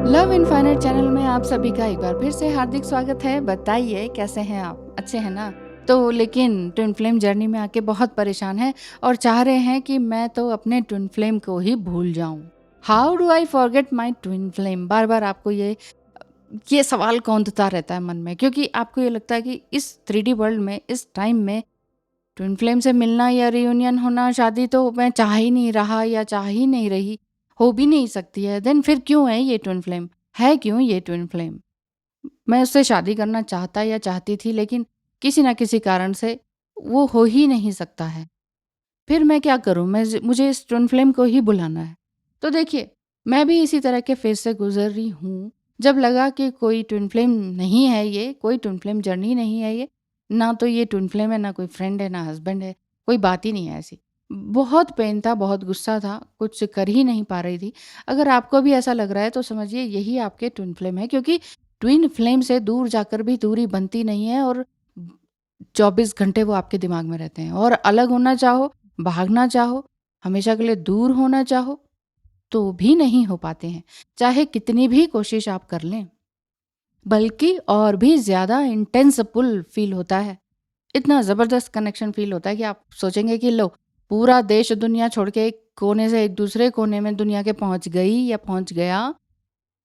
Love infinite channel में आप सभी का एक बार फिर से हार्दिक स्वागत है। बताइए कैसे हैं आप? अच्छे हैं ना? तो लेकिन ट्विन फ्लेम जर्नी में आके बहुत परेशान हैं और चाह रहे हैं कि मैं तो अपने ट्विन फ्लेम को ही भूल जाऊं। How do I forget my twin flame? बार बार आपको ये सवाल कौंधता रहता है मन में, क्योंकि आपको ये लगता है कि इस 3D वर्ल्ड में, इस टाइम में ट्विन फ्लेम से मिलना या रियूनियन होना, शादी तो मैं चाह ही नहीं रहा या चाह ही नहीं रही, हो भी नहीं सकती है। देन फिर क्यों है ये ट्विन फ्लेम? है क्यों ये ट्विन फ्लेम? मैं उससे शादी करना चाहता या चाहती थी, लेकिन किसी ना किसी कारण से वो हो ही नहीं सकता है। फिर मैं क्या करूं? मुझे इस ट्विन फ्लेम को ही बुलाना है। तो देखिए, मैं भी इसी तरह के फेज से गुजर रही हूँ। जब लगा कि कोई ट्विन फ्लेम नहीं है, ये कोई ट्विन फ्लेम जर्नी नहीं है, ये ना तो ये ट्विन फ्लेम है, ना कोई फ्रेंड है, ना हस्बैंड है, कोई बात ही नहीं है ऐसी। बहुत पेन था, बहुत गुस्सा था, कुछ कर ही नहीं पा रही थी। अगर आपको भी ऐसा लग रहा है तो समझिए यही आपके ट्विन फ्लेम है, क्योंकि ट्विन फ्लेम से दूर जाकर भी दूरी बनती नहीं है और 24 घंटे वो आपके दिमाग में रहते हैं। और अलग होना चाहो, भागना चाहो, हमेशा के लिए दूर होना चाहो, तो भी नहीं हो पाते हैं, चाहे कितनी भी कोशिश आप कर लें। बल्कि और भी ज़्यादा इंटेंस पुल फील होता है। इतना ज़बरदस्त कनेक्शन फील होता है कि आप सोचेंगे कि लो, पूरा देश दुनिया छोड़ के एक कोने से एक दूसरे कोने में दुनिया के पहुंच गई या पहुंच गया,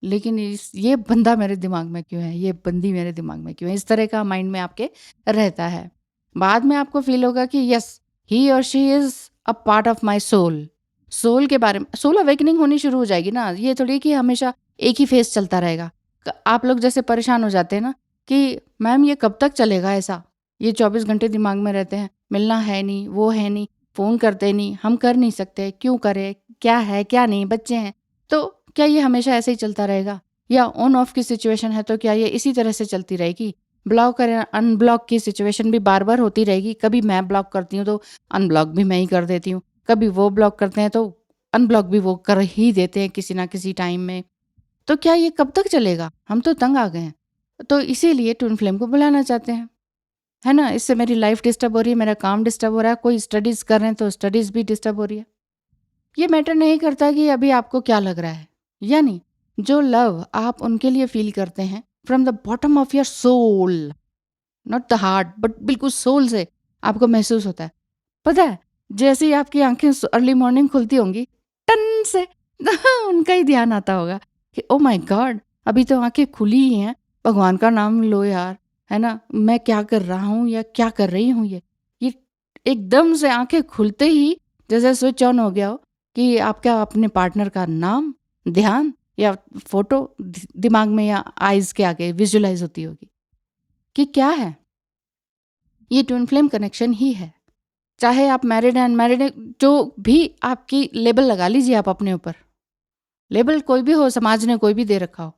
लेकिन ये बंदा मेरे दिमाग में क्यों है, ये बंदी मेरे दिमाग में क्यों है? इस तरह का माइंड में आपके रहता है। बाद में आपको फील होगा कि यस, ही और she is a part of my soul. Soul के बारे में सोल अवेकनिंग होनी शुरू हो जाएगी ना। ये थोड़ी कि हमेशा एक ही फेस चलता रहेगा। आप लोग जैसे परेशान हो जाते हैं ना कि मैम ये कब तक चलेगा ऐसा, ये 24 घंटे दिमाग में रहते हैं, मिलना है नहीं, वो है नहीं, फ़ोन करते नहीं, हम कर नहीं सकते, क्यों करें, क्या है क्या नहीं, बच्चे हैं। तो क्या ये हमेशा ऐसे ही चलता रहेगा? या ऑन ऑफ की सिचुएशन है तो क्या ये इसी तरह से चलती रहेगी? ब्लॉक और अनब्लॉक की सिचुएशन भी बार बार होती रहेगी। कभी मैं ब्लॉक करती हूँ तो अनब्लॉक भी मैं ही कर देती हूँ, कभी वो ब्लॉक करते हैं तो अनब्लॉक भी वो कर ही देते हैं किसी ना किसी टाइम में। तो क्या ये कब तक चलेगा? हम तो तंग आ गए हैं। तो इसीलिए ट्विन फ्लेम को बुलाना चाहते हैं, है ना? इससे मेरी लाइफ डिस्टर्ब हो रही है, मेरा काम डिस्टर्ब हो रहा है, कोई स्टडीज़ कर रहे हैं तो स्टडीज़ भी डिस्टर्ब हो रही है। ये मैटर नहीं करता कि अभी आपको क्या लग रहा है। यानी जो लव आप उनके लिए फ़ील करते हैं from the bottom of your soul, not the heart but बिल्कुल सोल से आपको महसूस होता है। पता है, जैसे ही आपकी आँखें अर्ली मॉर्निंग खुलती होंगी, टन से उनका ही ध्यान आता होगा कि ओह माय गॉड! अभी तो आँखें खुली ही हैं, भगवान का नाम लो यार, है ना? मैं क्या कर रहा हूँ या क्या कर रही हूँ ये? ये एकदम से आँखें खुलते ही जैसे स्विच ऑन हो गया हो कि आपका अपने पार्टनर का नाम, ध्यान या फ़ोटो दिमाग में या आइज़ के आगे विजुअलाइज़ होती होगी कि क्या है? ये ट्विन फ्लेम कनेक्शन ही है। चाहे आप मैरिड हैं, अनमैरिड हैं, जो भी आपकी लेबल लगा लीजिए आप अपने ऊपर। लेबल कोई भी हो, समाज ने कोई भी दे रखा हो,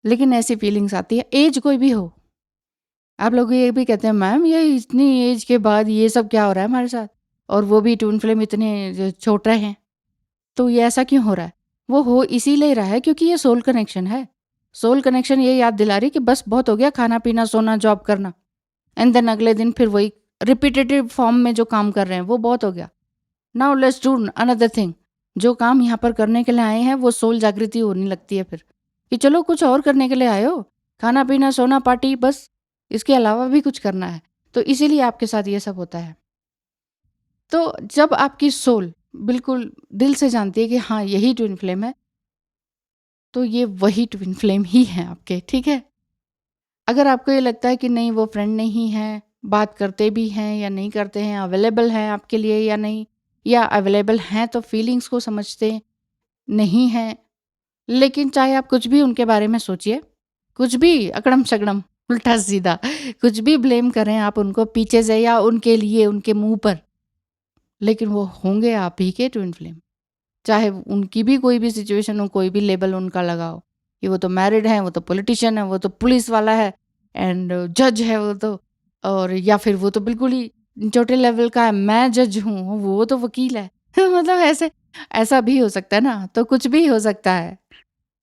लेकिन ऐसी फीलिंग्स आती है, एज कोई भी हो। आप लोग ये भी कहते हैं मैम ये इतनी एज के बाद ये सब क्या हो रहा है हमारे साथ? और वो भी ट्विन फ्लेम इतने छोटे हैं, तो ये ऐसा क्यों हो रहा है? वो हो इसीलिए रहा है क्योंकि ये सोल कनेक्शन है। सोल कनेक्शन ये याद दिला रही है कि बस बहुत हो गया खाना-पीना, सोना, जॉब करना एंड देन अगले दिन फिर वही रिपिटेटिव फॉर्म में जो काम कर रहे हैं, वो बहुत हो गया। Now let's do another thing. जो काम यहाँ पर करने के लिए आए हैं वो सोल जागृति होने लगती है फिर कि चलो कुछ और करने के लिए आए हो, खाना पीना सोना पार्टी, बस इसके अलावा भी कुछ करना है। तो इसीलिए आपके साथ ये सब होता है। तो जब आपकी सोल बिल्कुल दिल से जानती है कि हाँ यही ट्विन फ्लेम है, तो ये वही ट्विन फ्लेम ही है आपके, ठीक है? अगर आपको ये लगता है कि नहीं वो फ्रेंड नहीं है, बात करते भी हैं या नहीं करते हैं, अवेलेबल हैं आपके लिए या नहीं, या अवेलेबल हैं तो फीलिंग्स को समझते नहीं हैं, लेकिन चाहे आप कुछ भी उनके बारे में सोचिए, कुछ भी अकड़म-शकड़म, उल्टा-सीधा कुछ भी ब्लेम करें आप उनको पीछे से या उनके लिए उनके मुँह पर, लेकिन वो होंगे आप ही के ट्विन फ्लेम। चाहे उनकी भी कोई भी सिचुएशन हो, कोई भी लेबल उनका लगाओ कि वो तो मैरिड है, वो तो पॉलिटिशियन है, वो तो पुलिस वाला है एंड जज है वो तो, और या फिर वो तो बिल्कुल ही छोटे लेवल का है, मैं जज हूँ, वो तो वकील है। मतलब ऐसे ऐसा भी हो सकता है ना, तो कुछ भी हो सकता है।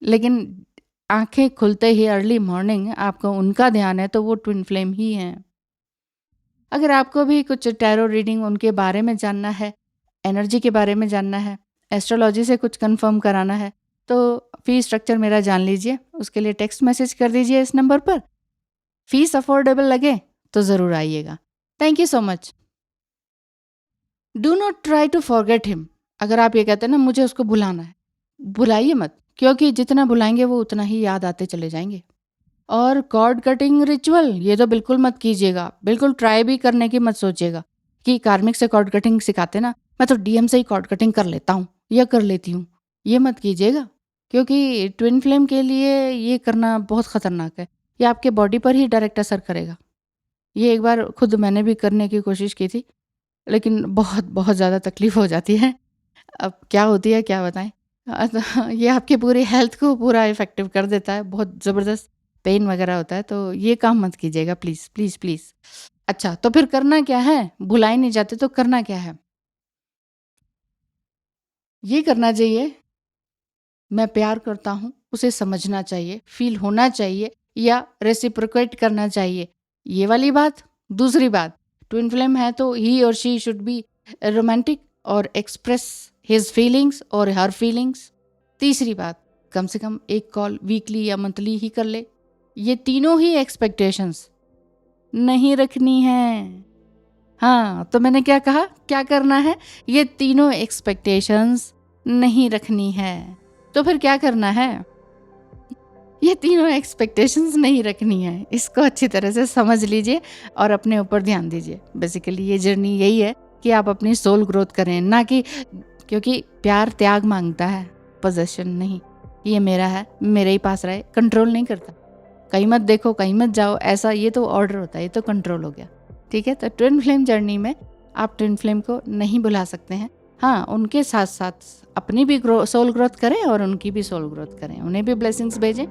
लेकिन आँखें खुलते ही अर्ली मॉर्निंग आपको उनका ध्यान है तो वो ट्विन फ्लेम ही हैं। अगर आपको भी कुछ टैरो रीडिंग उनके बारे में जानना है, एनर्जी के बारे में जानना है, एस्ट्रोलॉजी से कुछ कंफर्म कराना है, तो फ़ी स्ट्रक्चर मेरा जान लीजिए, उसके लिए टेक्स्ट मैसेज कर दीजिए इस नंबर पर। फ़ीस अफोर्डेबल लगे तो ज़रूर आइएगा। Thank you so much. Do not try to forget him. अगर आप ये कहते हैं ना मुझे उसको भुलाना है, भुलाइए मत, क्योंकि जितना भुलाएंगे वो उतना ही याद आते चले जाएंगे। और कॉर्ड कटिंग रिचुअल ये तो बिल्कुल मत कीजिएगा, बिल्कुल ट्राई भी करने की मत सोचिएगा कि कार्मिक से कॉर्ड कटिंग सिखाते ना, मैं तो डीएम से ही कॉर्ड कटिंग कर लेता हूँ या कर लेती हूँ, ये मत कीजिएगा। क्योंकि ट्विन फ्लेम के लिए ये करना बहुत ख़तरनाक है, ये आपके बॉडी पर ही डायरेक्ट असर करेगा। ये एक बार खुद मैंने भी करने की कोशिश की थी, लेकिन बहुत बहुत ज़्यादा तकलीफ़ हो जाती है। अब क्या होती है क्या बताएँ? तो ये आपकी पूरी हेल्थ को पूरा इफ़ेक्टिव कर देता है, बहुत ज़बरदस्त पेन वग़ैरह होता है, तो ये काम मत कीजिएगा प्लीज़, प्लीज़, प्लीज़। अच्छा, तो फिर करना क्या है? भुलाए नहीं जाते तो करना क्या है? ये करना चाहिए, मैं प्यार करता हूँ, उसे समझना चाहिए, फ़ील होना चाहिए या रेसिप्रोकेट करना चाहिए। ये वाली बात। दूसरी बात, ट्विन फ्लेम है तो ही और शी शुड बी रोमांटिक और एक्सप्रेस हिज फीलिंग्स और हर फीलिंग्स। तीसरी बात, कम से कम एक कॉल वीकली या मंथली ही कर ले। ये तीनों ही एक्सपेक्टेशंस नहीं रखनी है। हाँ, तो मैंने क्या कहा? क्या करना है? ये तीनों एक्सपेक्टेशंस नहीं रखनी है। तो फिर क्या करना है? ये तीनों एक्सपेक्टेशंस नहीं रखनी है। इसको अच्छी तरह से समझ लीजिए और अपने ऊपर ध्यान दीजिए। बेसिकली ये जर्नी यही है कि आप अपनी सोल ग्रोथ करें, ना कि क्योंकि प्यार त्याग मांगता है, पोजेशन नहीं। ये मेरा है, मेरे ही पास रहे, कंट्रोल नहीं करता। कहीं मत देखो, कहीं मत जाओ, ऐसा ये तो ऑर्डर होता है, ये तो कंट्रोल हो गया। ठीक है, तो ट्विन फ्लेम जर्नी में आप ट्विन फ्लेम को नहीं भुला सकते हैं। हाँ, उनके साथ साथ अपनी भी सोल ग्रोथ करें और उनकी भी सोल ग्रोथ करें, उन्हें भी ब्लेसिंग्स भेजें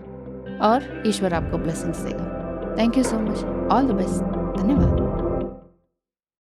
और ईश्वर आपको ब्लेसिंग्स देगा। Thank you so much, all the best, धन्यवाद।